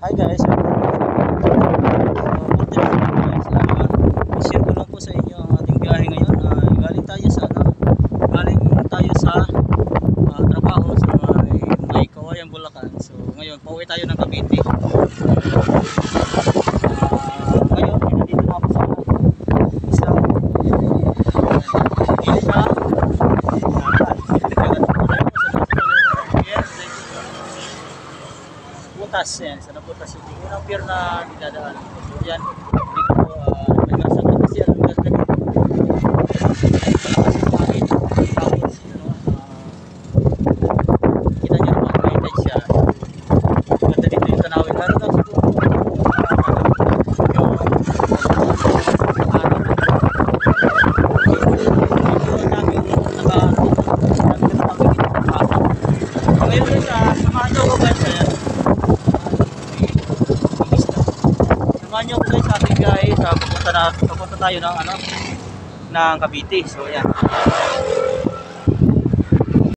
Hi guys, i-share ko lang po sa inyo ang ating biyahe ngayon. Galing tayo sa trabaho sa may Kawayan, Bulacan. So ngayon, pauwi tayo ng Cavite. Ngayon, nandito na ako sa isang butas yan, sa nabutas yung unang pier na dinadaan. So yan, dito nagkasama kasi ang lugar na dito. Malakas yung hangin. Tapos kita nyo naman, maintain siya. Ganda dito yung tanawin. Lalo na siguro samahan nyo ko guys sa ating biyahe sa papunta tayo ng Cavite. So yan.